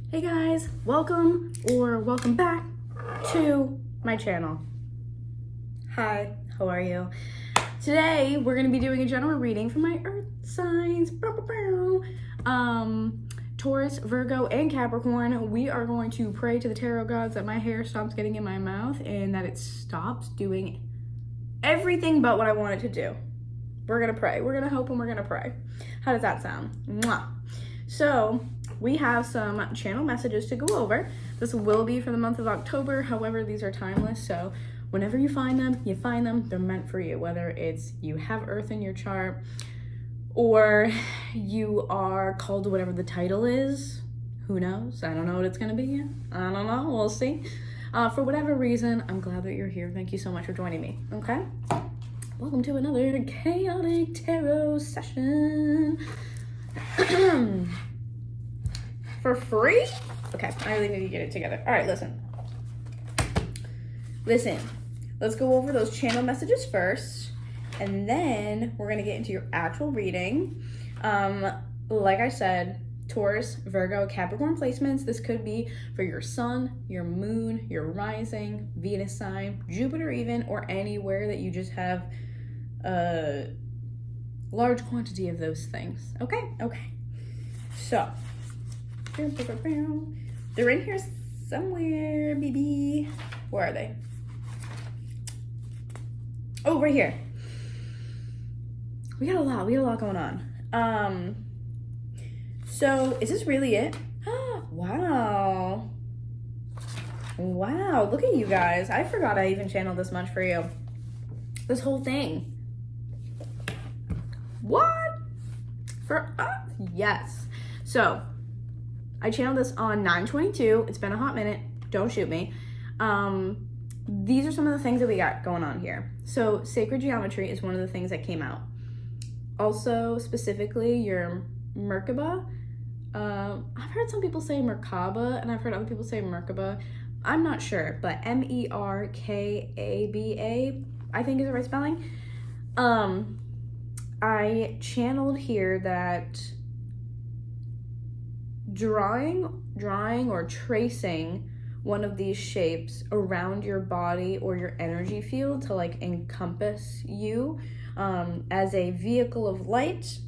Hey guys, welcome or welcome back to my channel. Hi, how are you? Today we're going to be doing a general reading for my earth signs. Taurus, Virgo, and Capricorn. We are going to pray to the tarot gods that my hair stops getting in my mouth and that it stops doing everything but what I want it to do. We're going to pray. We're going to hope and we're going to pray. How does that sound? Mwah. So we have some channel messages to go over. This will be for the month of October. However, these are timeless. So whenever you find them, they're meant for you. Whether it's you have Earth in your chart or you are called to whatever the title is. Who knows? I don't know what it's going to be. I don't know. We'll see. For whatever reason, I'm glad that you're here. Thank you so much for joining me. Okay? Welcome to another chaotic tarot session. For free? Okay, I really need to get it together. All right, listen. Let's go over those channel messages first, and then we're gonna get into your actual reading. Like I said, Taurus, Virgo, Capricorn placements. This could be for your sun, your moon, your rising, Venus sign, Jupiter even, or anywhere that you just have a large quantity of those things. Okay? So, they're in here somewhere, baby. Where are they? Oh, right here. We got a lot going on. So is this really it? Wow, look at you guys. I forgot I even channeled this much for you. This whole thing. What? For us? Yes. So I channeled this on 9/22. It's been a hot minute. Don't shoot me. These are some of the things that we got going on here. So sacred geometry is one of the things that came out. Also, specifically, your Merkaba. I've heard some people say Merkaba, and I've heard other people say Merkaba. I'm not sure, but Merkaba, I think is the right spelling. I channeled here that drawing or tracing one of these shapes around your body or your energy field to like encompass you as a vehicle of light.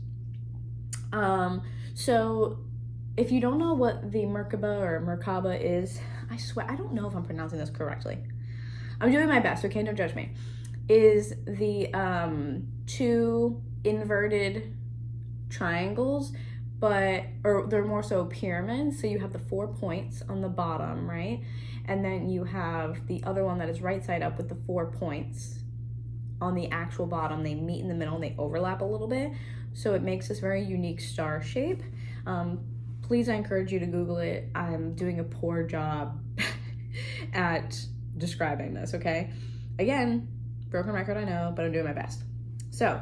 So if you don't know what the Merkaba is, I swear I don't know if I'm pronouncing this correctly. I'm doing my best, okay? Don't judge me. Is the two inverted triangles, or they're more so pyramids. So you have the 4 points on the bottom, right? And then you have the other one that is right side up with the 4 points on the actual bottom. They meet in the middle and they overlap a little bit. So it makes this very unique star shape. Please, I encourage you to Google it. I'm doing a poor job at describing this, okay? Again, broken record, I know, but I'm doing my best. So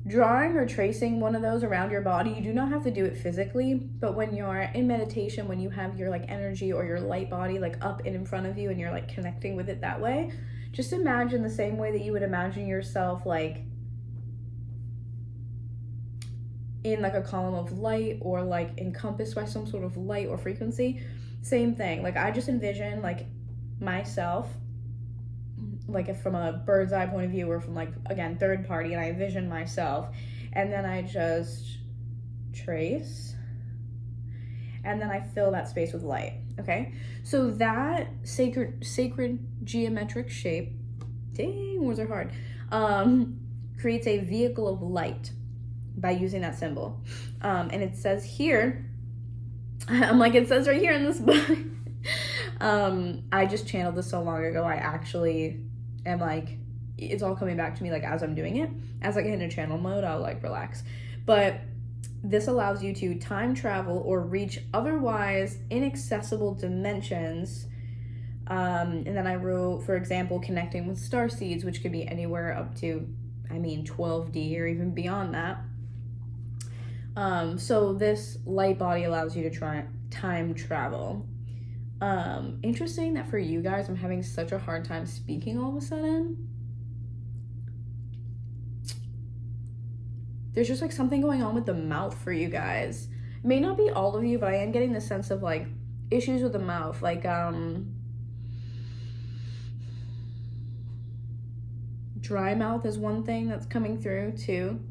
drawing or tracing one of those around your body, you do not have to do it physically, but when you're in meditation, when you have your like energy or your light body like up and in front of you and you're like connecting with it that way, just imagine the same way that you would imagine yourself like in like a column of light or like encompassed by some sort of light or frequency. Same thing. Like I just envision like myself like if from a bird's eye point of view or from like, again, third party, and I envision myself, and then I just trace, and then I fill that space with light, okay? So that sacred geometric shape, dang, words are hard, creates a vehicle of light by using that symbol. And it says here, I'm like, it says right here in this book, I just channeled this so long ago, I actually am like, it's all coming back to me like as I'm doing it. As I get into channel mode, I'll like relax. But this allows you to time travel or reach otherwise inaccessible dimensions. And then I wrote, for example, connecting with star seeds, which could be anywhere up to, 12D or even beyond that. So this light body allows you to try time travel. Interesting that for you guys, I'm having such a hard time speaking all of a sudden. There's just like something going on with the mouth for you guys. may not be all of you, but I am getting the sense of like issues with the mouth, like dry mouth is one thing that's coming through too.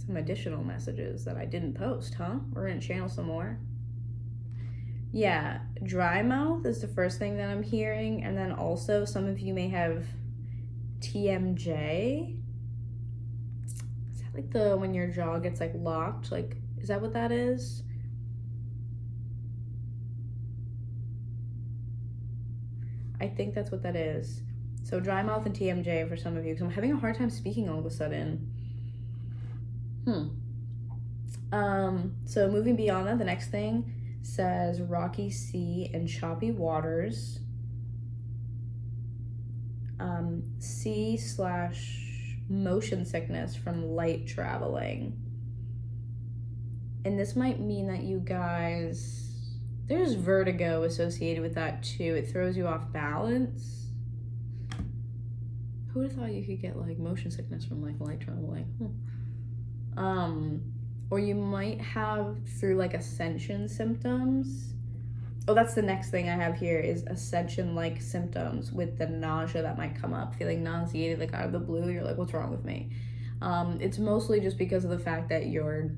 Some additional messages that I didn't post, huh? We're gonna channel some more. Yeah, dry mouth is the first thing that I'm hearing, and then also some of you may have TMJ. Is that like the when your jaw gets like locked? Like, is that what that is? I think that's what that is. So dry mouth and TMJ for some of you, because I'm having a hard time speaking all of a sudden. So moving beyond that, the next thing says rocky sea and choppy waters. Sea/motion sickness from light traveling. And this might mean that you guys, there's vertigo associated with that too. It throws you off balance. Who would have thought you could get like motion sickness from like light traveling? Or you might have through like ascension symptoms. Oh, that's the next thing I have here is ascension-like symptoms with the nausea that might come up, feeling nauseated like out of the blue. You're like, what's wrong with me? It's mostly just because of the fact that you're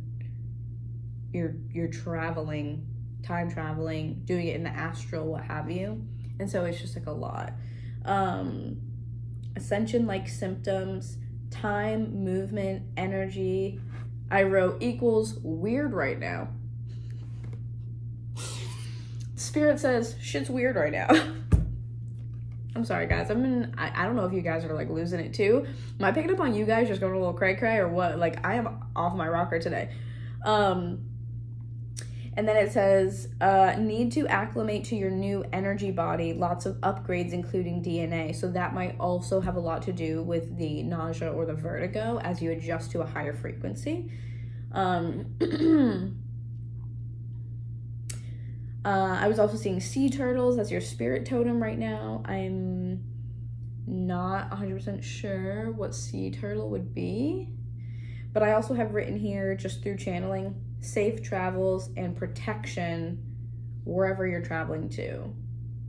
traveling, time traveling, doing it in the astral, what have you. And so it's just like a lot. Ascension-like symptoms, time, movement, energy. I wrote equals weird right now. Spirit says shit's weird right now. I'm sorry guys. I don't know if you guys are like losing it too. Am I picking up on you guys just going a little cray cray or what? Like I am off my rocker today. And then it says need to acclimate to your new energy body, lots of upgrades including DNA. So that might also have a lot to do with the nausea or the vertigo as you adjust to a higher frequency. I was also seeing sea turtles as your spirit totem right now. I'm not 100% sure what sea turtle would be, but I also have written here just through channeling safe travels and protection wherever you're traveling to,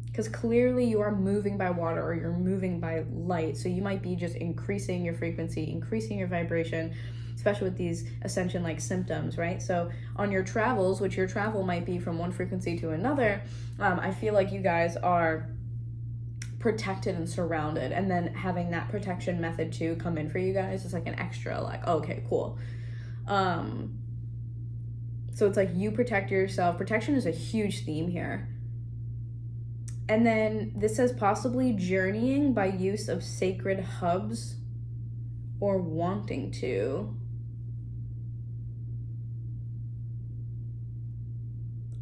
because clearly you are moving by water or you're moving by light, so you might be just increasing your frequency, increasing your vibration, especially with these ascension-like symptoms, right? So on your travels, which your travel might be from one frequency to another, I feel like you guys are protected and surrounded, and then having that protection method to come in for you guys is like an extra, like, okay, cool. So it's like you protect yourself. Protection is a huge theme here. And then this says possibly journeying by use of sacred hubs or wanting to.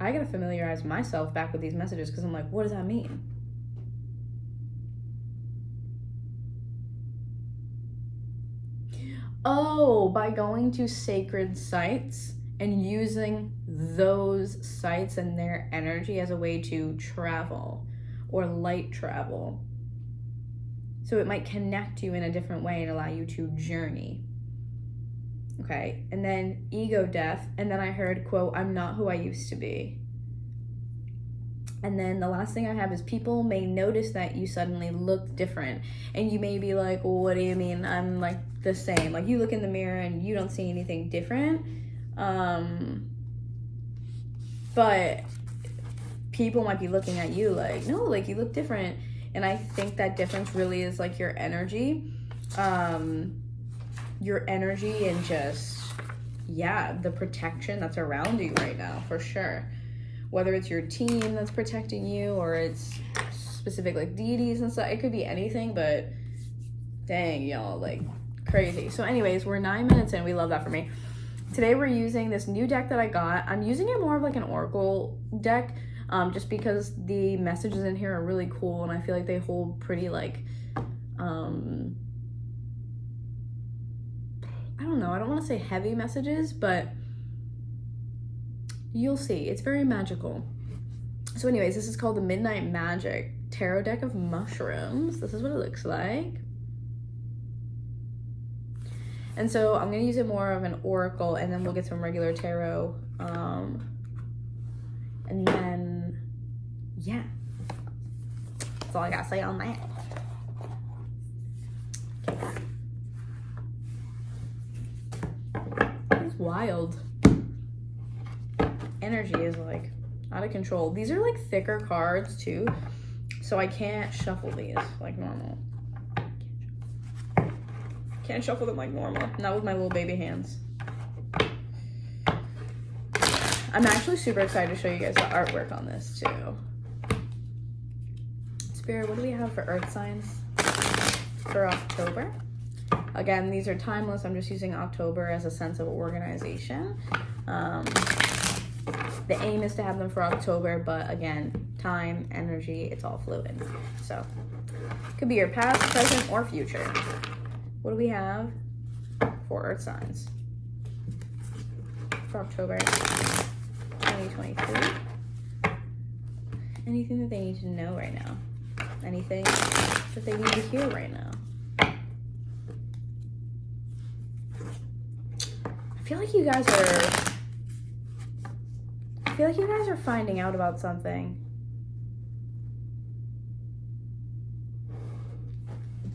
I gotta familiarize myself back with these messages because I'm like, what does that mean? Oh, by going to sacred sites and using those sites and their energy as a way to travel or light travel. So it might connect you in a different way and allow you to journey. Okay, and then ego death, and then I heard, quote, I'm not who I used to be. And then the last thing I have is people may notice that you suddenly look different, and you may be like, well, what do you mean I'm like the same? Like you look in the mirror and you don't see anything different. But people might be looking at you like, no, like you look different. And I think that difference really is like your energy. Your energy and just, yeah, the protection that's around you right now, for sure. Whether it's your team that's protecting you or it's specific like deities and stuff, it could be anything, but dang, y'all, like crazy. So anyways, we're 9 minutes in. We love that for me. Today we're using this new deck that I got. I'm using it more of like an oracle deck, just because the messages in here are really cool and I feel like they hold pretty like, I don't know, I don't want to say heavy messages, but you'll see. It's very magical. So anyways, this is called the Midnight Magic Tarot Deck of Mushrooms. This is what it looks like. And so I'm going to use it more of an oracle, and then we'll get some regular tarot. And then, yeah. That's all I got to say on that. It's wild. Energy is like out of control. These are like thicker cards too, so I can't shuffle these like normal. Can't shuffle them like normal. Not with my little baby hands. I'm actually super excited to show you guys the artwork on this too. Spirit, what do we have for earth signs for October? Again, these are timeless. I'm just using October as a sense of organization. The aim is to have them for October, but again, time, energy, it's all fluid. So, could be your past, present, or future. What do we have for earth signs for October 2023? Anything that they need to know right now? Anything that they need to hear right now? I feel like you guys are finding out about something.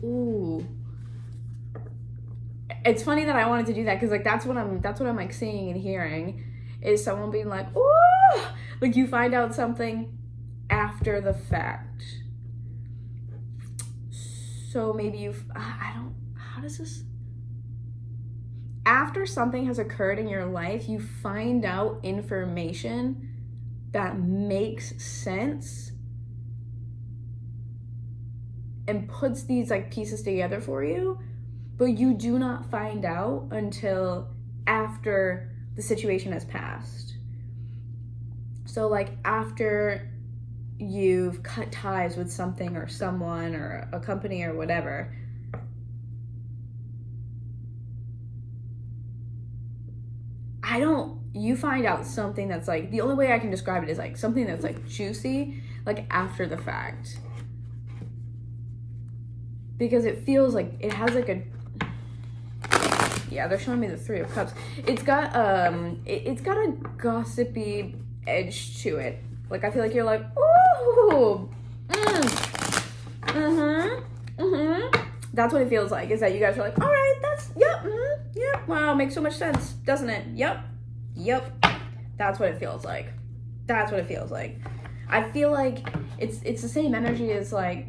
Ooh. It's funny that I wanted to do that because like that's what I'm like seeing and hearing is someone being like, ooh, like you find out something after the fact. So maybe how does this? After something has occurred in your life, you find out information that makes sense and puts these like pieces together for you, but you do not find out until after the situation has passed. So like after you've cut ties with something or someone or a company or whatever, you find out something that's like, the only way I can describe it is like something that's like juicy, like after the fact. Because it feels like, it has like yeah, they're showing me the Three of Cups. It's got a gossipy edge to it. Like I feel like you're like, ooh, That's what it feels like, is that you guys are like, all right, that's, yep, yep, wow, makes so much sense, doesn't it? Yep. That's what it feels like. That's what it feels like. I feel like it's the same energy as like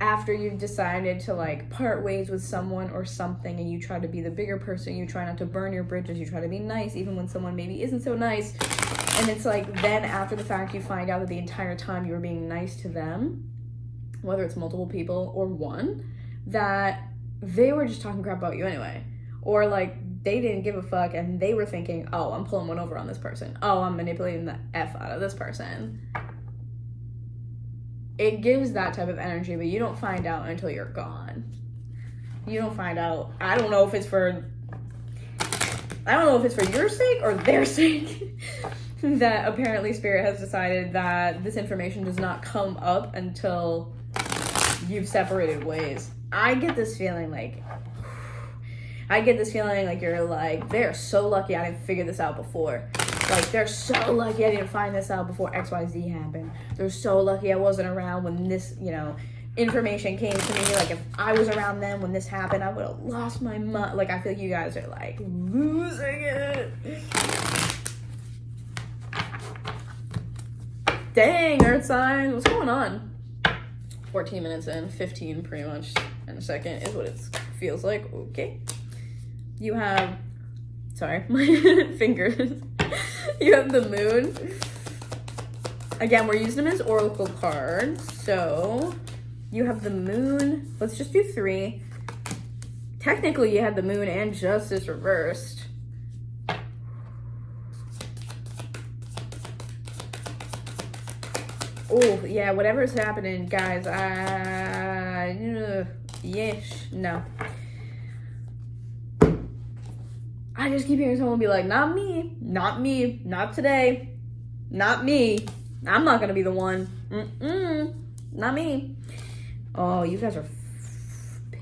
after you've decided to like part ways with someone or something and you try to be the bigger person, you try not to burn your bridges, you try to be nice even when someone maybe isn't so nice. And it's like then after the fact you find out that the entire time you were being nice to them, whether it's multiple people or one, that they were just talking crap about you anyway. Or like they didn't give a fuck and they were thinking, oh, I'm pulling one over on this person. Oh, I'm manipulating the F out of this person. It gives that type of energy, but you don't find out until you're gone. You don't find out. I don't know if it's for your sake or their sake that apparently Spirit has decided that this information does not come up until you've separated ways. I get this feeling like you're like, they're so lucky I didn't figure this out before. Like, they're so lucky I didn't find this out before XYZ happened. They're so lucky I wasn't around when this, information came to me. Like, if I was around them when this happened, I would have lost my mind. Like, I feel like you guys are, like, losing it. Dang, Earth signs. What's going on? 14 minutes in, 15 pretty much in a second is what it feels like. Okay. You have, sorry, my fingers. You have the moon. Again, we're using them as oracle cards. So you have the moon. Let's just do 3. Technically, you had the moon and justice reversed. Oh, yeah, whatever's happening, guys. Yes, no. I just keep hearing someone be like, not me, not today, not me. I'm not gonna be the one. Not me. Oh, you guys are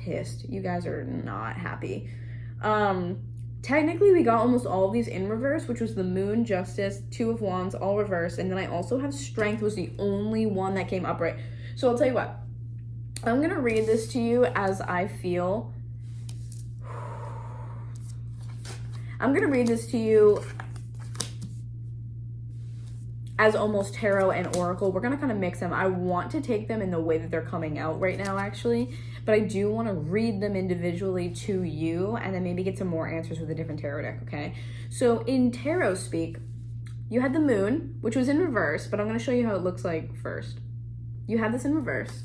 pissed. You guys are not happy. Technically, we got almost all of these in reverse, which was the Moon, Justice, Two of Wands, all reversed. And then I also have Strength was the only one that came upright. So I'll tell you what. I'm going to read this to you as I feel. I'm going to read this to you as almost tarot and oracle. We're going to kind of mix them. I want to take them in the way that they're coming out right now, actually. But I do want to read them individually to you and then maybe get some more answers with a different tarot deck, okay? So in tarot speak, you had the Moon, which was in reverse, but I'm going to show you how it looks like first. You had this in reverse.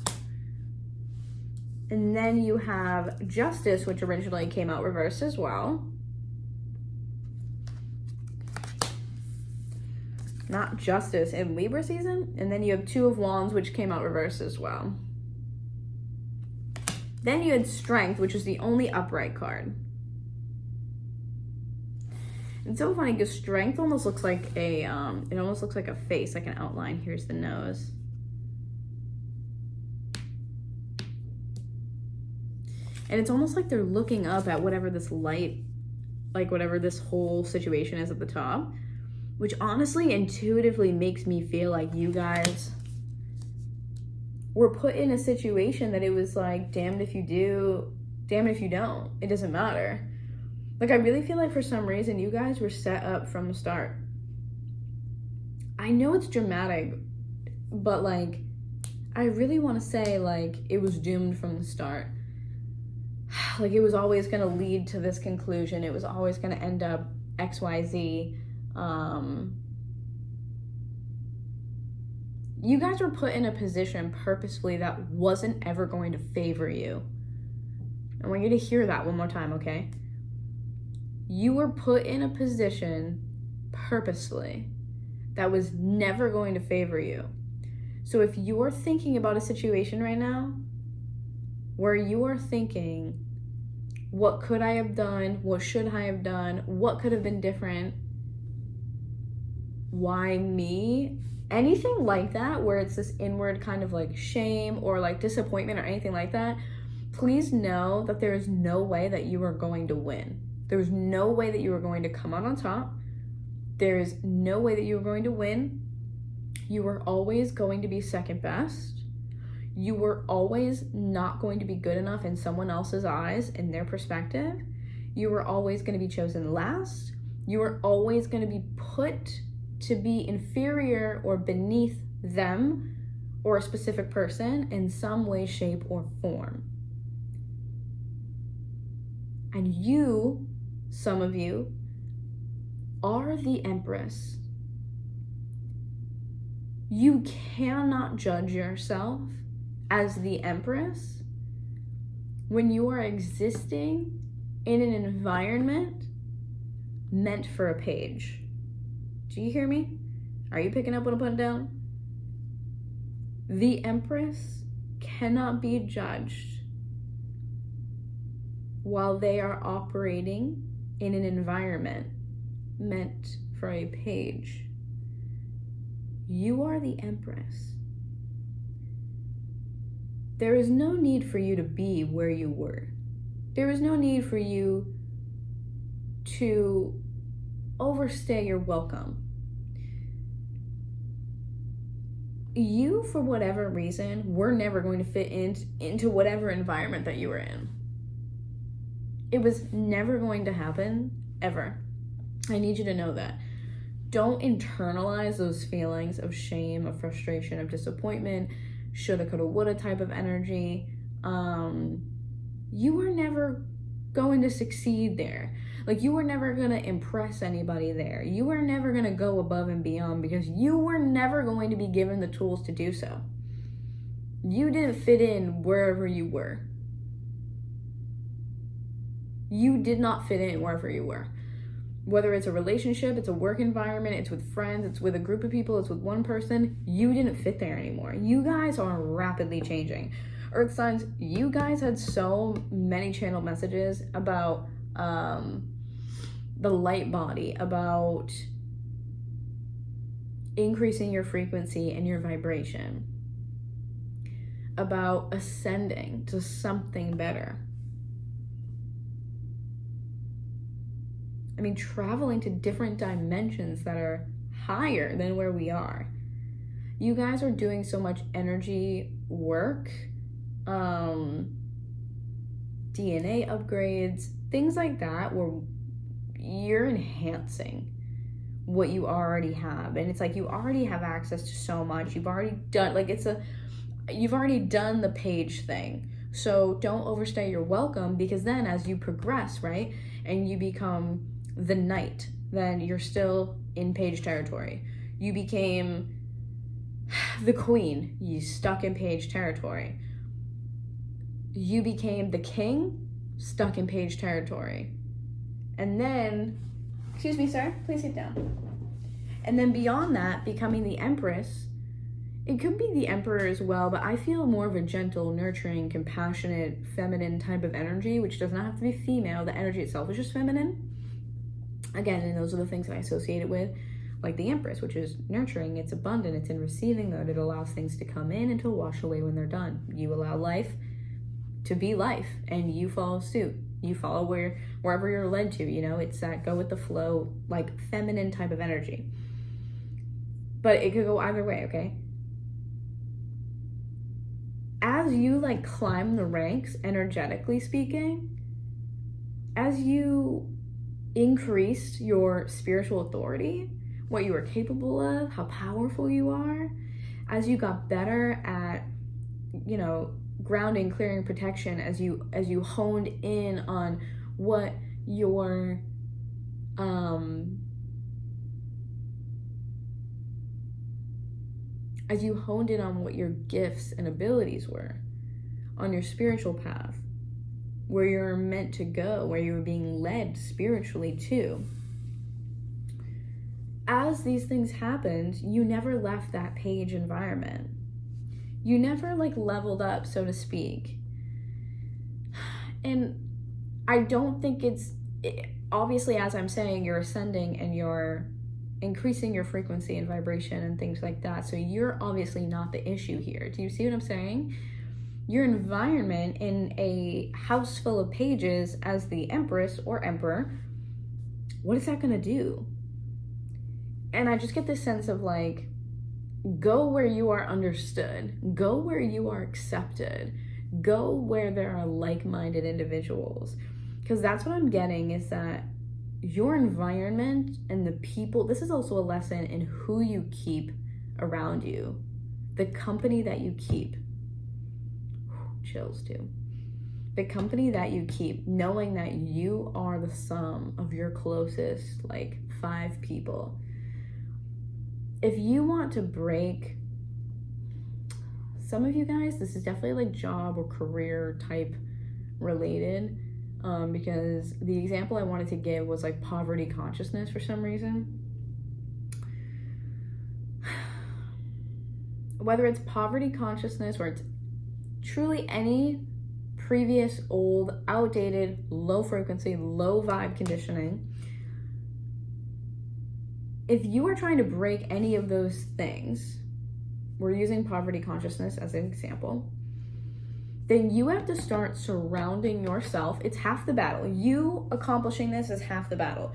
And then you have Justice, which originally came out reversed as well. Not Justice in Libra season. And then you have Two of Wands, which came out reversed as well. Then you had Strength, which was the only upright card. It's so funny because Strength almost looks like a, it almost looks like a face, like an outline. Here's the nose. And it's almost like they're looking up at whatever this light, like whatever this whole situation is at the top, which honestly intuitively makes me feel like you guys were put in a situation that it was like, damned if you do, damned if you don't. It doesn't matter. Like, I really feel like for some reason you guys were set up from the start. I know it's dramatic, but like, I really want to say like it was doomed from the start. Like, it was always going to lead to this conclusion. It was always going to end up XYZ. You guys were put in a position purposefully that wasn't ever going to favor you. I want you to hear that one more time, okay? You were put in a position purposely that was never going to favor you. So if you're thinking about a situation right now where you are thinking, what could I have done? What should I have done? What could have been different? Why me? Anything like that, where it's this inward kind of like shame or like disappointment or anything like that, please know that there is no way that you are going to win. There's no way that you are going to come out on top. There is no way that you are going to win. You are always going to be second best. You were always not going to be good enough in someone else's eyes, in their perspective. You were always going to be chosen last. You were always going to be put to be inferior or beneath them or a specific person in some way, shape, or form. And you, some of you, are the Empress. You cannot judge yourself as the Empress when you are existing in an environment meant for a page. Do you hear me? Are you picking up what I'm putting down? The Empress cannot be judged while they are operating in an environment meant for a page. You are the Empress. There is no need for you to be where you were. There is no need for you to overstay your welcome. You, for whatever reason, were never going to fit into whatever environment that you were in. It was never going to happen, ever. I need you to know that. Don't internalize those feelings of shame, of frustration, of disappointment, shoulda, coulda, woulda type of energy. You were never going to succeed there. Like, you were never going to impress anybody there. You were never going to go above and beyond because you were never going to be given the tools to do so. You didn't fit in wherever you were. You did not fit in wherever you were. Whether it's a relationship, it's a work environment, it's with friends, it's with a group of people, it's with one person, you didn't fit there anymore. You guys are rapidly changing. Earth signs, you guys had so many channeled messages about the light body, about increasing your frequency and your vibration, about ascending to something better. I mean, traveling to different dimensions that are higher than where we are. You guys are doing so much energy work, DNA upgrades, things like that, where you're enhancing what you already have. And it's like you already have access to so much. You've already done, like, you've already done the page thing. So don't overstay your welcome, because then as you progress, right, and you become the knight, then you're still in page territory. You became the queen, you stuck in page territory. You became the king, stuck in page territory. And then, excuse me, sir, please sit down. And then beyond that, becoming the Empress. It could be the Emperor as well, but I feel more of a gentle, nurturing, compassionate, feminine type of energy, which does not have to be female. The energy itself is just feminine. Again, and those are the things that I associate it with, like the Empress, which is nurturing, it's abundant, it's in receiving mode. It allows things to come in and to wash away when they're done. You allow life to be life, and you follow suit. You follow wherever you're led to, you know, it's that go with the flow, like feminine type of energy. But it could go either way, okay? As you like climb the ranks, energetically speaking, as you increased your spiritual authority, what you are capable of, how powerful you are, as you got better at, you know, grounding, clearing, protection, as you honed in on what your as you honed in on what your gifts and abilities were on your spiritual path, where you're meant to go, where you're being led spiritually to. As these things happened, you never left that page environment. You never like leveled up, so to speak. And I don't think obviously, as I'm saying, you're ascending and you're increasing your frequency and vibration and things like that. So you're obviously not the issue here. Do you see what I'm saying? Your environment in a house full of pages as the Empress or Emperor, what is that going to do? And I just get this sense of like, go where you are understood. Go where you are accepted. Go where there are like-minded individuals. Because that's what I'm getting, is that your environment and the people, this is also a lesson in who you keep around you. The company that you keep. Chills too. The company that you keep, knowing that you are the sum of your closest, like 5 people. If you want to break, some of you guys, this is definitely like job or career type related, because the example I wanted to give was like poverty consciousness for some reason. Whether it's poverty consciousness or it's truly any previous, old, outdated, low frequency, low vibe conditioning, if you are trying to break any of those things, we're using poverty consciousness as an example, then you have to start surrounding yourself. It's half the battle. You accomplishing this is half the battle.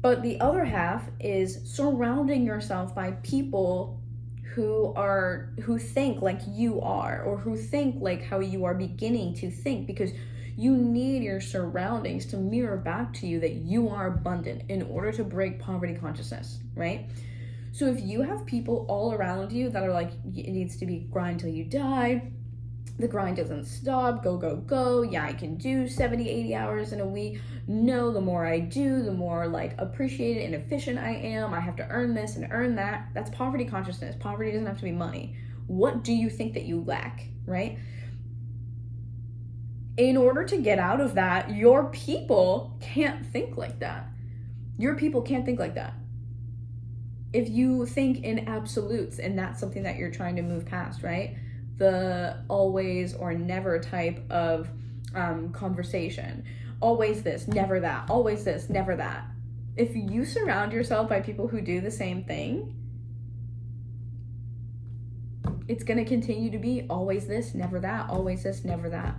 But the other half is surrounding yourself by people who think like you are, or who think like how you are beginning to think, because you need your surroundings to mirror back to you that you are abundant in order to break poverty consciousness, right? So if you have people all around you that are like, it needs to be grind till you die, the grind doesn't stop, go, go, go, yeah, I can do 70, 80 hours in a week. No, the more I do, the more like appreciated and efficient I am. I have to earn this and earn that. That's poverty consciousness. Poverty doesn't have to be money. What do you think that you lack, right? In order to get out of that, your people can't think like that. Your people can't think like that. If you think in absolutes, and that's something that you're trying to move past, right? The always or never type of conversation. Always this, never that. Always this, never that. If you surround yourself by people who do the same thing, it's going to continue to be always this, never that. Always this, never that.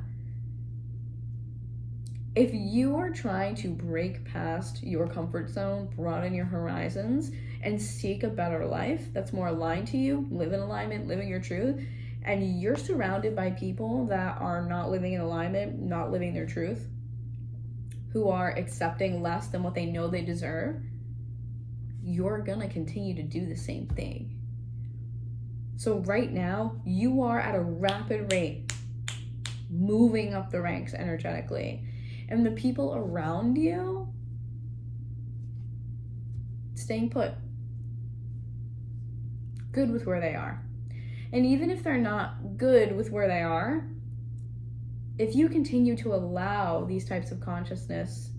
If you are trying to break past your comfort zone, broaden your horizons, and seek a better life that's more aligned to you, live in alignment, living your truth, and you're surrounded by people that are not living in alignment, not living their truth, who are accepting less than what they know they deserve, you're gonna continue to do the same thing. So right now, you are at a rapid rate moving up the ranks energetically. And the people around you staying put, good with where they are. And even if they're not good with where they are, if you continue to allow these types of consciousness,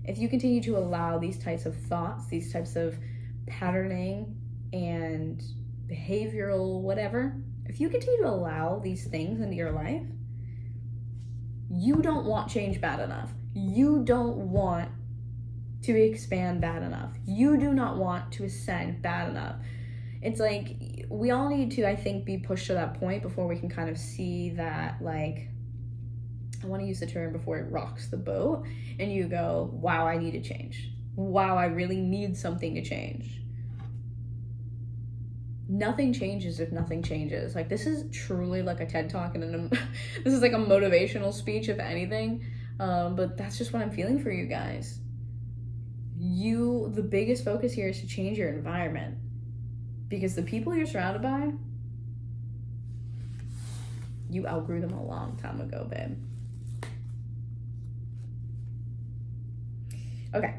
if you continue to allow these types of thoughts, these types of patterning and behavioral whatever, if you continue to allow these things into your life, you don't want change bad enough. You don't want to expand bad enough. You do not want to ascend bad enough. It's like, we all need to, I think, be pushed to that point before we can kind of see that, like, I want to use the term before it rocks the boat, and you go, wow, I need to change. Wow, I really need something to change. Nothing changes if nothing changes. Like, this is truly like a TED Talk, and this is like a motivational speech, if anything. But that's just what I'm feeling for you guys. The biggest focus here is to change your environment, because the people you're surrounded by, you outgrew them a long time ago, babe. Okay.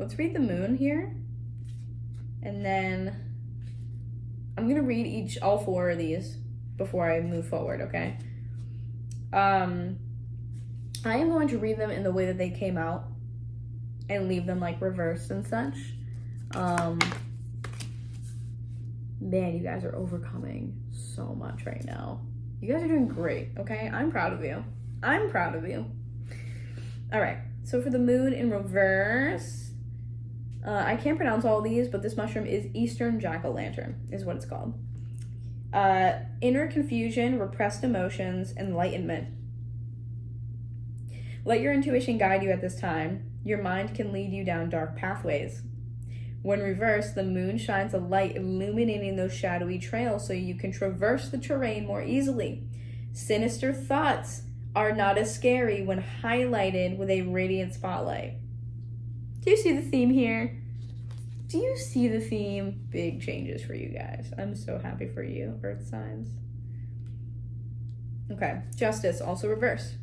Let's read the moon here. And then I'm going to read all 4 of these before I move forward, okay? I am going to read them in the way that they came out and leave them like reversed and such. Man, you guys are overcoming so much right now. You guys are doing great, okay? I'm proud of you. I'm proud of you. All right, so for the moon in reverse, I can't pronounce all these, but this mushroom is Eastern jack-o'-lantern, is what it's called. Inner confusion, repressed emotions, enlightenment. Let your intuition guide you at this time. Your mind can lead you down dark pathways. When reversed, the moon shines a light illuminating those shadowy trails so you can traverse the terrain more easily. Sinister thoughts are not as scary when highlighted with a radiant spotlight. Do you see the theme here? Do you see the theme? Big changes for you guys. I'm so happy for you, Earth signs. Okay, justice, also reversed.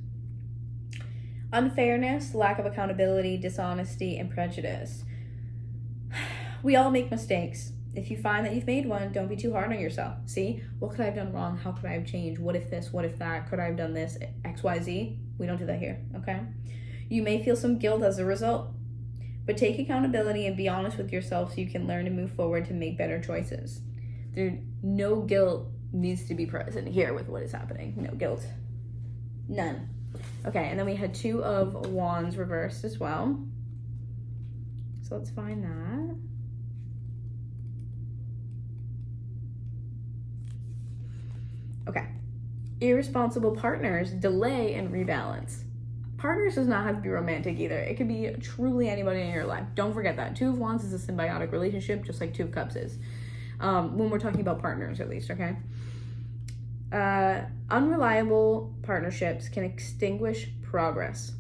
Unfairness, lack of accountability, dishonesty, and prejudice. We all make mistakes. If you find that you've made one, don't be too hard on yourself. See, what could I have done wrong? How could I have changed? What if this? What if that? Could I have done this? X, Y, Z? We don't do that here, okay? You may feel some guilt as a result, but take accountability and be honest with yourself so you can learn to move forward to make better choices. No guilt needs to be present here with what is happening. No guilt. None. Okay, and then we had 2 of Wands reversed as well. So let's find that. Okay. Irresponsible partners, delay and rebalance. Partners does not have to be romantic either. It could be truly anybody in your life. Don't forget that. 2 of Wands is a symbiotic relationship, just like 2 of Cups is. When we're talking about partners, at least, okay? Unreliable partnerships can extinguish progress.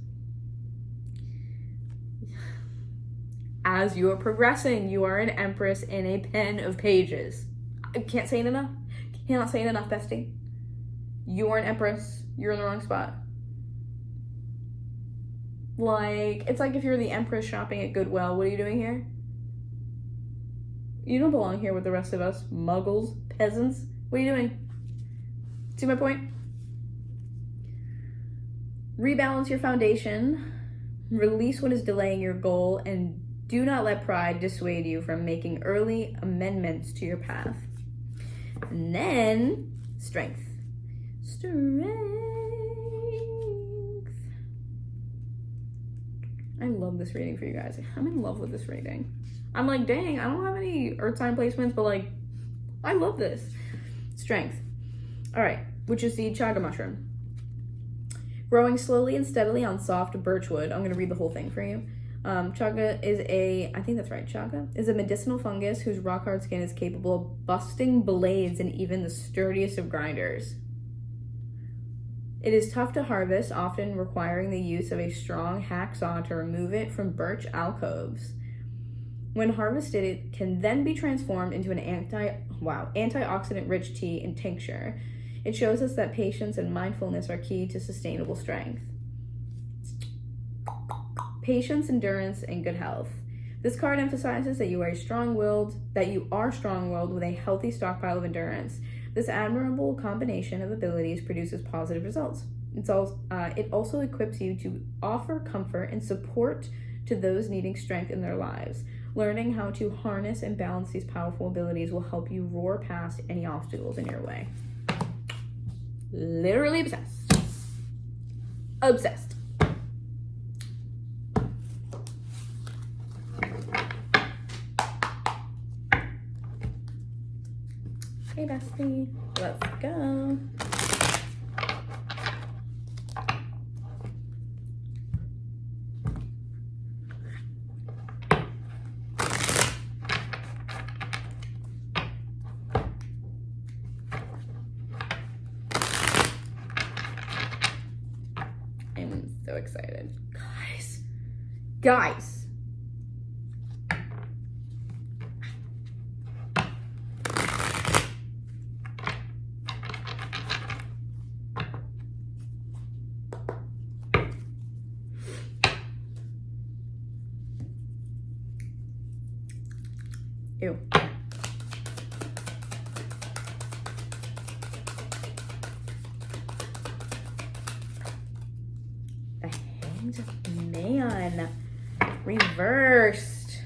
As you are progressing, you are an Empress in a pen of pages. I can't say it enough. Cannot say it enough, bestie. You are an Empress. You're in the wrong spot. Like, it's like if you're the Empress shopping at Goodwill. What are you doing here? You don't belong here with the rest of us. Muggles, peasants. What are you doing? See my point? Rebalance your foundation. Release what is delaying your goal. And do not let pride dissuade you from making early amendments to your path. And then, strength. Strength. I love this reading for you guys. I'm in love with this reading. I'm like, dang, I don't have any earth sign placements, but like, I love this. Strength. All right, which is the chaga mushroom. Growing slowly and steadily on soft birchwood. I'm going to read the whole thing for you. Chaga is I think that's right, chaga is a medicinal fungus whose rock-hard skin is capable of busting blades and even the sturdiest of grinders. It is tough to harvest, often requiring the use of a strong hacksaw to remove it from birch alcoves. When harvested, it can then be transformed into an antioxidant-rich tea and tincture. It shows us that patience and mindfulness are key to sustainable strength. Patience, endurance, and good health. This card emphasizes that you are strong-willed with a healthy stockpile of endurance. This admirable combination of abilities produces positive results. It also equips you to offer comfort and support to those needing strength in their lives. Learning how to harness and balance these powerful abilities will help you roar past any obstacles in your way. Literally obsessed. Obsessed. Hey, bestie. Let's go. I'm so excited. Guys. Ew. The Hanged Man. Reversed.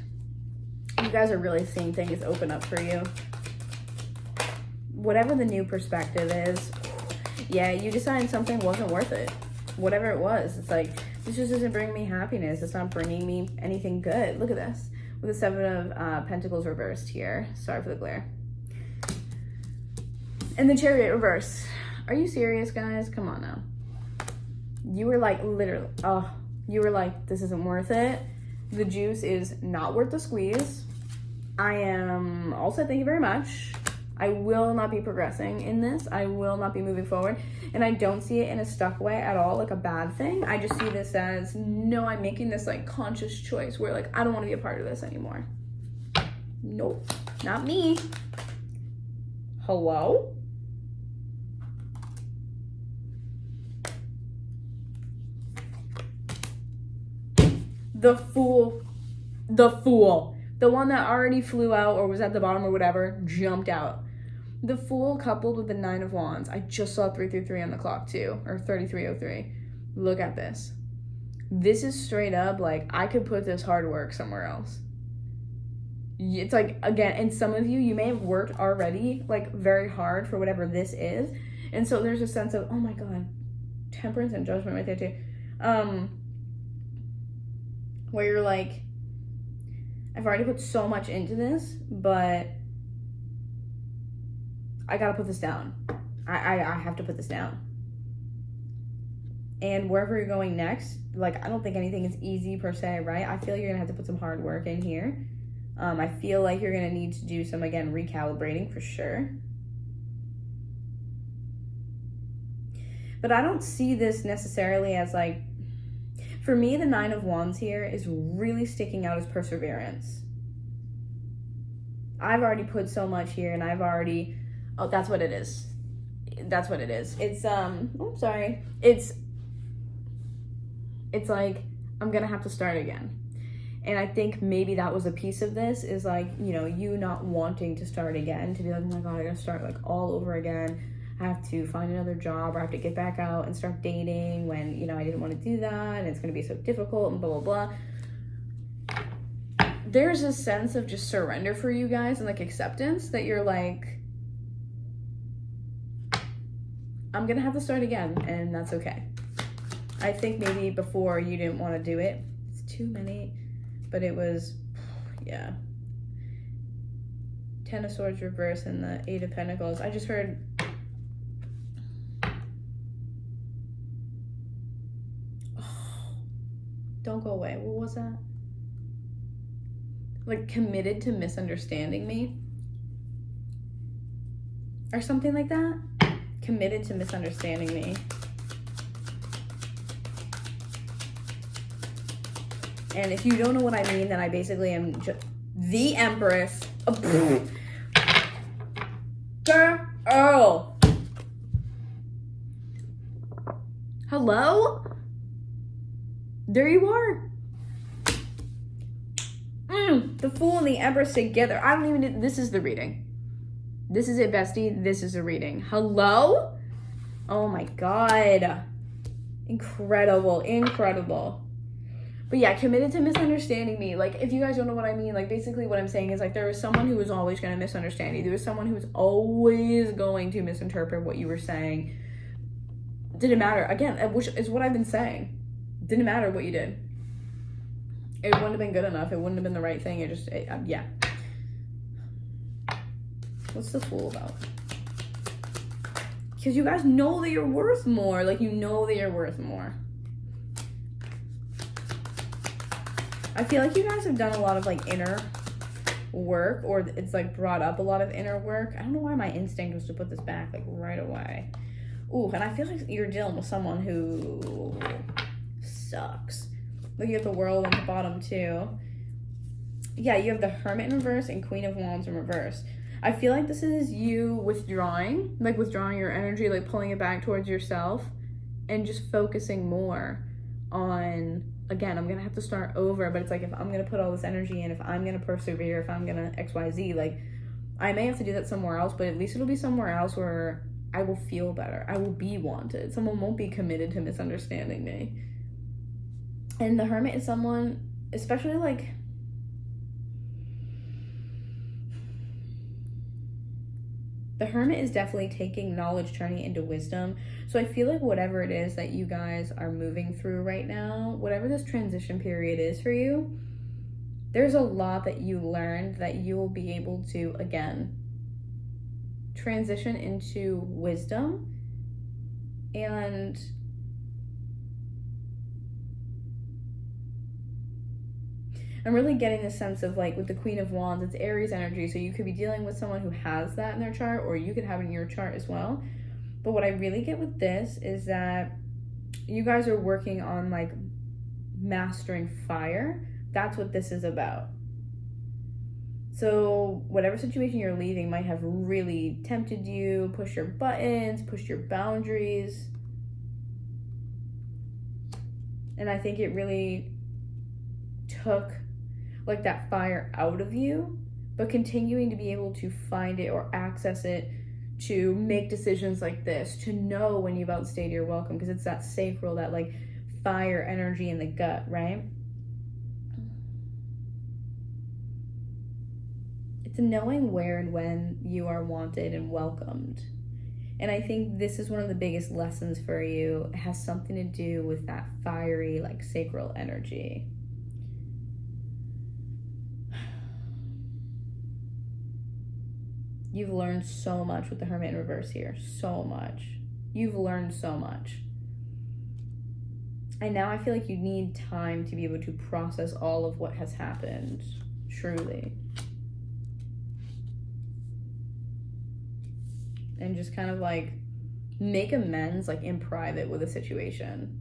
You guys are really seeing things open up for you. Whatever the new perspective is, yeah, you decided something wasn't worth it. Whatever it was, it's like, this just isn't bringing me happiness. It's not bringing me anything good. Look at this. With the Seven of Pentacles reversed here. Sorry for the glare. And the Chariot reversed. Are you serious, guys? Come on now. You were like, literally, you were like, this isn't worth it. The juice is not worth the squeeze. I am also, thank you very much. I will not be progressing in this. I will not be moving forward. And I don't see it in a stuck way at all, like a bad thing. I just see this as, no, I'm making this like conscious choice where like, I don't want to be a part of this anymore. Nope, not me. Hello? The Fool. The Fool. The one that already flew out or was at the bottom or whatever, jumped out. The Fool coupled with the Nine of Wands. I just saw 333 on the clock too, or 3303. Look at this. This is straight up like, I could put this hard work somewhere else. It's like, again, and some of you may have worked already like very hard for whatever this is. And so there's a sense of, oh my God, temperance and judgment right there too. Where you're like, I've already put so much into this, but I gotta put this down. I have to put this down. And wherever you're going next, like, I don't think anything is easy per se, right? I feel you're gonna have to put some hard work in here. I feel like you're gonna need to do some, again, recalibrating for sure. But I don't see this necessarily as like, for me, the Nine of Wands here is really sticking out as perseverance. I've already put so much here and I've already, oh, that's what it is. That's what it is. It's, oh, sorry. It's like, I'm gonna have to start again. And I think maybe that was a piece of this is like, you know, you not wanting to start again, to be like, oh my God, I gotta start like all over again. I have to find another job or I have to get back out and start dating when, you know, I didn't want to do that and it's going to be so difficult and blah, blah, blah. There's a sense of just surrender for you guys and like acceptance that you're like, I'm going to have to start again and that's okay. I think maybe before you didn't want to do it. It's too many, but it was, yeah. Ten of Swords reverse and the Eight of Pentacles. I just heard Don't go away. What was that? Like, committed to misunderstanding me? Or something like that? Committed to misunderstanding me. And if you don't know what I mean, then I basically am just the Empress. Girl. Hello? There you are. The Fool and the Empress together. I don't even... This is the reading. This is it, bestie. This is a reading. Hello? Oh my god. Incredible. Incredible. But yeah, committed to misunderstanding me. Like, if you guys don't know what I mean, like, basically what I'm saying is, like, there was someone who was always going to misunderstand you. There was someone who was always going to misinterpret what you were saying. Didn't matter. Again, which is what I've been saying. Didn't matter what you did. It wouldn't have been good enough. It wouldn't have been the right thing. Yeah. What's the Fool about? Because you guys know that you're worth more. Like, you know that you're worth more. I feel like you guys have done a lot of, like, inner work, or it's, like, brought up a lot of inner work. I don't know why my instinct was to put this back, like, right away. Ooh, and I feel like you're dealing with someone who sucks. Look, you have the World on the bottom, too. Yeah, you have the Hermit in reverse and Queen of Wands in reverse. I feel like this is you withdrawing, like, withdrawing your energy, like, pulling it back towards yourself and just focusing more on... Again, I'm going to have to start over, but it's like, if I'm going to put all this energy in, if I'm going to persevere, if I'm going to XYZ, like, I may have to do that somewhere else, but at least it'll be somewhere else where I will feel better. I will be wanted. Someone won't be committed to misunderstanding me. And the Hermit is someone, especially, like, the Hermit is definitely taking knowledge, turning it into wisdom. So I feel like whatever it is that you guys are moving through right now, whatever this transition period is for you, there's a lot that you learned that you will be able to, again, transition into wisdom. And I'm really getting the sense of, like, with the Queen of Wands, it's Aries energy, so you could be dealing with someone who has that in their chart, or you could have it in your chart as well. But what I really get with this is that you guys are working on, like, mastering fire. That's what this is about. So whatever situation you're leaving might have really tempted you, pushed your buttons, pushed your boundaries. And I think it really took, like, that fire out of you, but continuing to be able to find it or access it, to make decisions like this, to know when you've outstayed your welcome, because it's that sacral, that, like, fire energy in the gut, right? It's knowing where and when you are wanted and welcomed. And I think this is one of the biggest lessons for you. It has something to do with that fiery, like, sacral energy. You've learned so much with the Hermit in reverse here. So much. You've learned so much. And now I feel like you need time to be able to process all of what has happened. Truly. And just kind of, like, make amends, like, in private with a situation.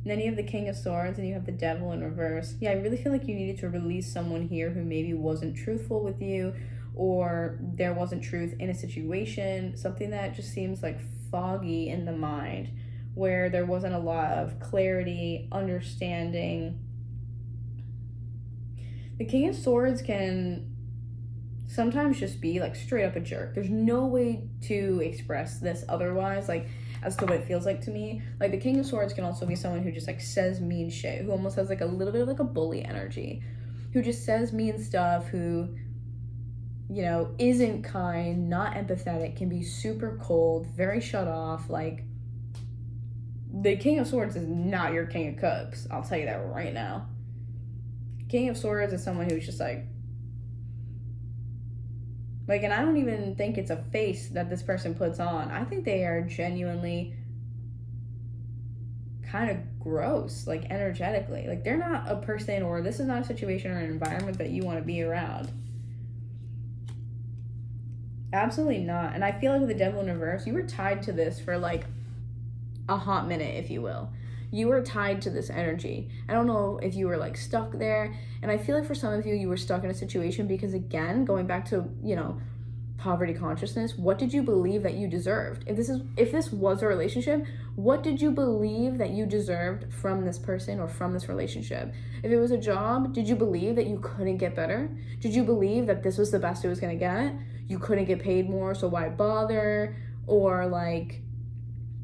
And then you have the King of Swords and you have the Devil in reverse. Yeah, I really feel like you needed to release someone here who maybe wasn't truthful with you, or there wasn't truth in a situation, something that just seems, like, foggy in the mind, where there wasn't a lot of clarity, understanding. The King of Swords can sometimes just be, like, straight up a jerk. There's no way to express this otherwise, like, as to what it feels like to me. Like, the King of Swords can also be someone who just, like, says mean shit, who almost has, like, a little bit of, like, a bully energy, who just says mean stuff, who, you know, isn't kind, not empathetic, can be super cold, very shut off. Like, the King of Swords is not your King of Cups. I'll tell you that right now. King of Swords is someone who's just like, and I don't even think it's a face that this person puts on. I think they are genuinely kind of gross, like energetically. Like they're not a person, or this is not a situation or an environment that you want to be around. Absolutely not. And I feel like with the Devil in reverse, you were tied to this for like a hot minute, if you will. You were tied to this energy. I don't know if you were like stuck there. And I feel like for some of you, you were stuck in a situation because, again, going back to, you know, poverty consciousness, what did you believe that you deserved? If this was a relationship, what did you believe that you deserved from this person or from this relationship? If it was a job, did you believe that you couldn't get better? Did you believe that this was the best it was going to get? You couldn't get paid more, so why bother? Or like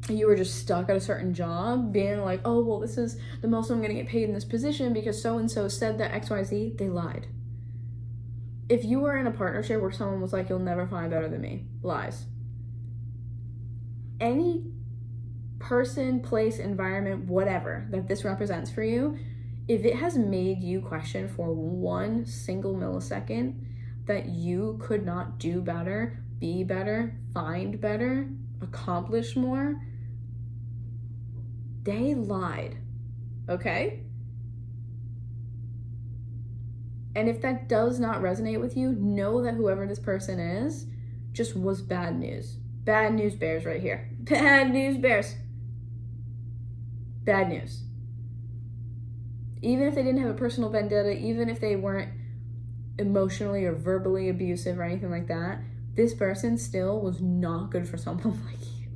you were just stuck at a certain job being like, oh, well, this is the most I'm going to get paid in this position because so-and-so said that XYZ. They lied. If you were in a partnership where someone was like, you'll never find better than me, lies. Any person, place, environment, whatever that this represents for you, if it has made you question for 1 single millisecond that you could not do better, be better, find better, accomplish more, they lied, okay? And if that does not resonate with you, know that whoever this person is just was bad news. Bad news bears right here. Bad news bears. Bad news. Even if they didn't have a personal vendetta, even if they weren't emotionally or verbally abusive or anything like that, this person still was not good for someone like you.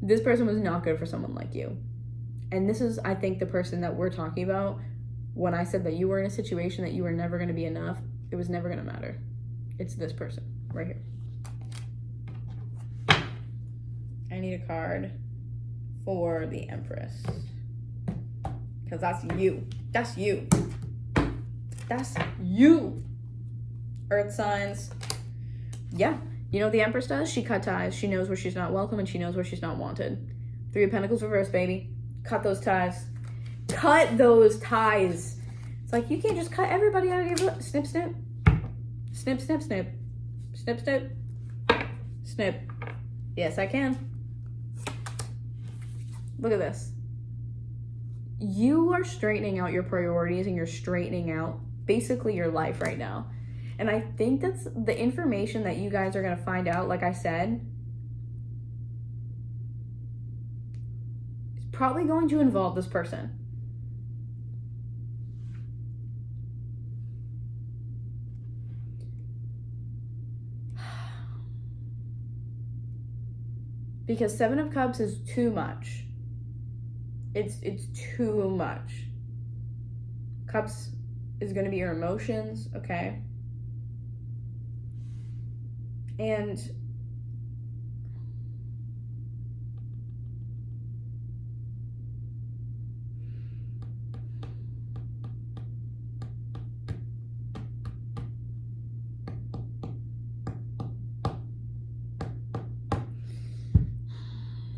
This person was not good for someone like you. And this is, I think, the person that we're talking about. When I said that you were in a situation that you were never going to be enough, it was never going to matter. It's this person right here. I need a card for the Empress. Because that's you. That's you. That's you. Earth signs. Yeah. You know what the Empress does? She cut ties. She knows where she's not welcome and she knows where she's not wanted. 3 of Pentacles reverse, baby. Cut those ties. Cut those ties. It's like, you can't just cut everybody out of your book. Snip, snip. Snip, snip, snip. Snip, snip. Snip. Yes, I can. Look at this. You are straightening out your priorities and you're straightening out basically your life right now. And I think that's the information that you guys are going to find out, like I said, is probably going to involve this person. Because 7 of Cups is too much. It's too much. Cups is going to be your emotions, okay? And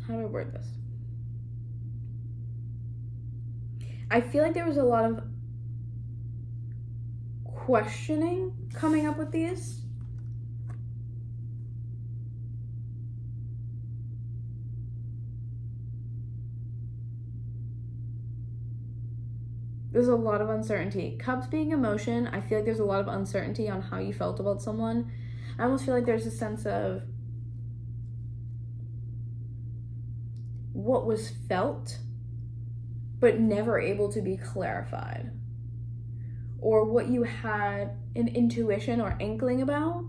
how do I word this? I feel like there was a lot of questioning coming up with these. There's a lot of uncertainty. Cups being emotion, I feel like there's a lot of uncertainty on how you felt about someone. I almost feel like there's a sense of what was felt, but never able to be clarified. Or what you had an intuition or inkling about,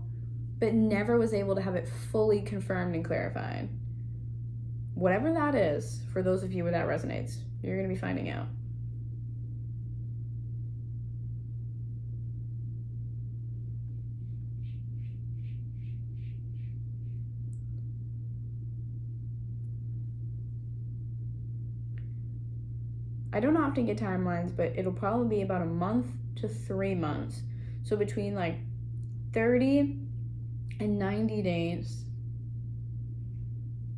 but never was able to have it fully confirmed and clarified. Whatever that is, for those of you where that resonates, you're going to be finding out. I don't often get timelines, but it'll probably be about a month to 3 months. So between like 30 and 90 days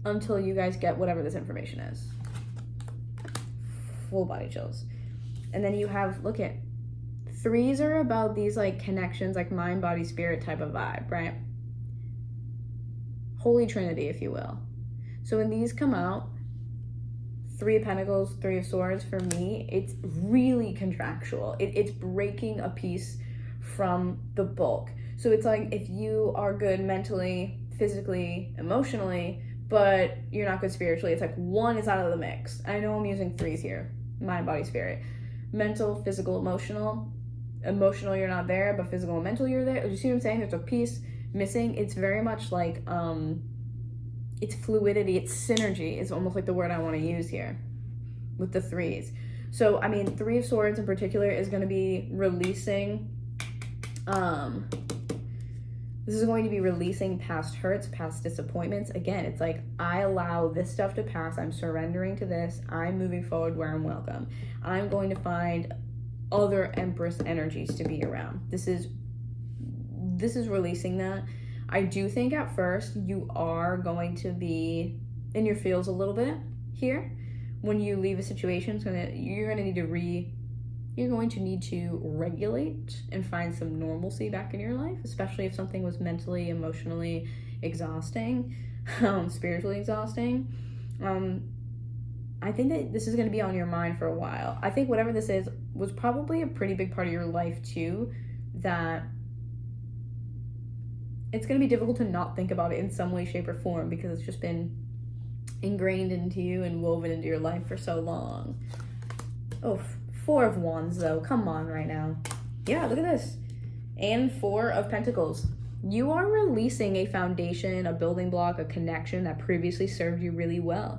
until you guys get whatever this information is. Full body chills. And then you have, look at, 3s are about these like connections, like mind, body, spirit type of vibe, right? Holy Trinity, if you will. So when these come out, Three of Pentacles, Three of Swords, for me, it's really contractual. It's breaking a piece from the bulk. So it's like if you are good mentally, physically, emotionally, but you're not good spiritually, it's like one is out of the mix. I know I'm using threes here. Mind, body, spirit. Mental, physical, emotional. Emotional, you're not there, but physical and mental, you're there. You see what I'm saying? There's a piece missing. It's very much like, it's fluidity, it's synergy is almost like the word I want to use here with the threes. So, I mean, Three of Swords in particular is going to be releasing, this is going to be releasing past hurts, past disappointments. Again, it's like, I allow this stuff to pass. I'm surrendering to this. I'm moving forward where I'm welcome. I'm going to find other Empress energies to be around. This is releasing that. I do think at first you are going to be in your feels a little bit here. When you leave a situation, you're going to need to regulate and find some normalcy back in your life, especially if something was mentally, emotionally exhausting, spiritually exhausting. I think that this is going to be on your mind for a while. I think whatever this is was probably a pretty big part of your life too, that it's going to be difficult to not think about it in some way, shape, or form because it's just been ingrained into you and woven into your life for so long. Oh, Four of Wands though, come on right now. Yeah, look at this. And Four of Pentacles. You are releasing a foundation, a building block, a connection that previously served you really well.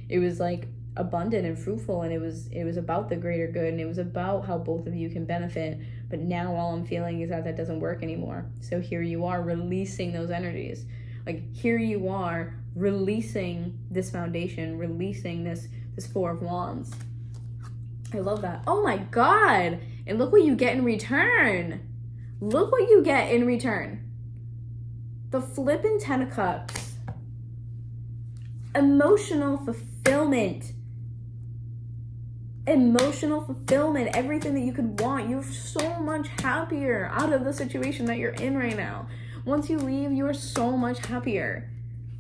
It was like abundant and fruitful, and it was about the greater good, and it was about how both of you can benefit. But now all I'm feeling is that doesn't work anymore. So here you are releasing those energies. Like here you are releasing this foundation, releasing this Four of Wands. I love that. Oh my God. And look what you get in return. Look what you get in return. The flippin' Ten of Cups. Emotional fulfillment. Emotional fulfillment. Everything that you could want. You're so much happier out of the situation that you're in right now. Once you leave, you are so much happier.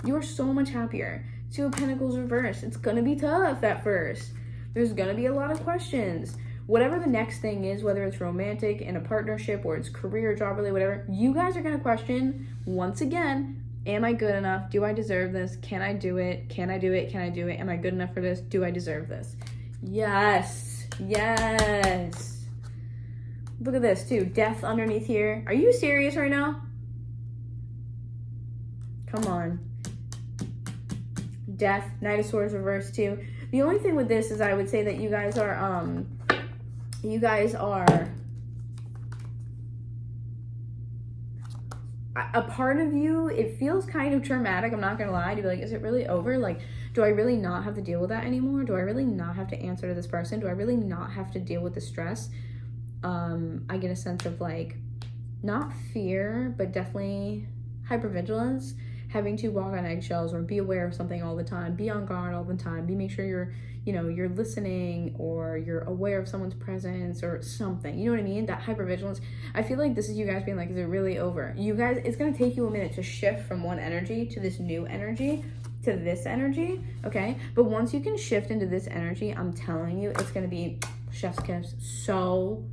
You are so much happier. Two of Pentacles reversed. It's going to be tough at first. There's going to be a lot of questions. Whatever the next thing is, whether it's romantic, in a partnership, or it's career, job, really, whatever, you guys are going to question, once again, am I good enough? Do I deserve this? Can I do it? Can I do it? Can I do it? Am I good enough for this? Do I deserve this? Yes. Yes. Look at this, too. Death underneath here. Are you serious right now? Come on. Death. Knight of Swords reversed, too. The only thing with this is I would say that you guys are a part of you, it feels kind of traumatic, I'm not gonna lie, to be like, is it really over? Like, do I really not have to deal with that anymore? Do I really not have to answer to this person? Do I really not have to deal with the stress? I get a sense of like, not fear, but definitely hypervigilance. Having to walk on eggshells or be aware of something all the time, be on guard all the time, make sure you're listening or you're aware of someone's presence or something, you know what I mean? That hypervigilance. I feel like this is you guys being like, is it really over? You guys, it's going to take you a minute to shift from one energy to this new energy, to this energy, okay? But once you can shift into this energy, I'm telling you, it's going to be chef's kiss, so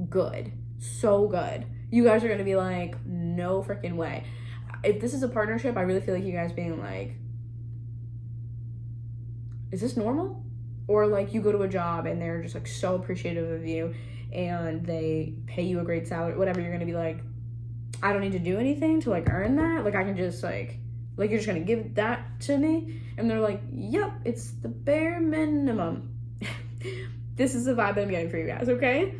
good. So good. You guys are going to be like, no freaking way. If this is a partnership, I really feel like you guys being like, is this normal? Or like you go to a job and they're just like so appreciative of you and they pay you a great salary, whatever, you're gonna be like, I don't need to do anything to like earn that. Like I can just like you're just gonna give that to me. And they're like, yep, it's the bare minimum. This is the vibe that I'm getting for you guys, okay?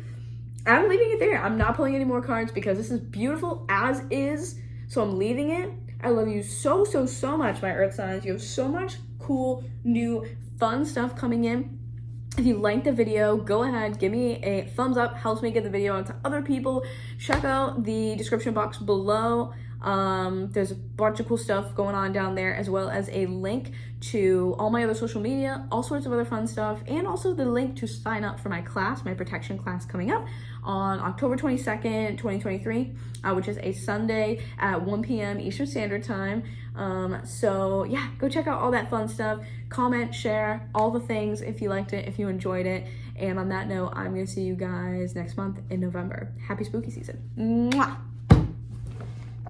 I'm leaving it there. I'm not pulling any more cards because this is beautiful as is. So I'm leaving it. I love you so, so, so much, my earth signs. You have so much cool, new, fun stuff coming in. If you liked the video, go ahead, give me a thumbs up. Helps me get the video out to other people. Check out the description box below. There's a bunch of cool stuff going on down there, as well as a link to all my other social media, all sorts of other fun stuff, and also the link to sign up for my class, my protection class coming up on October 22nd, 2023, which is a Sunday at 1 p.m. Eastern Standard Time. So yeah, go check out all that fun stuff. Comment, share, all the things if you liked it, if you enjoyed it. And on that note, I'm going to see you guys next month in November. Happy spooky season. Mwah!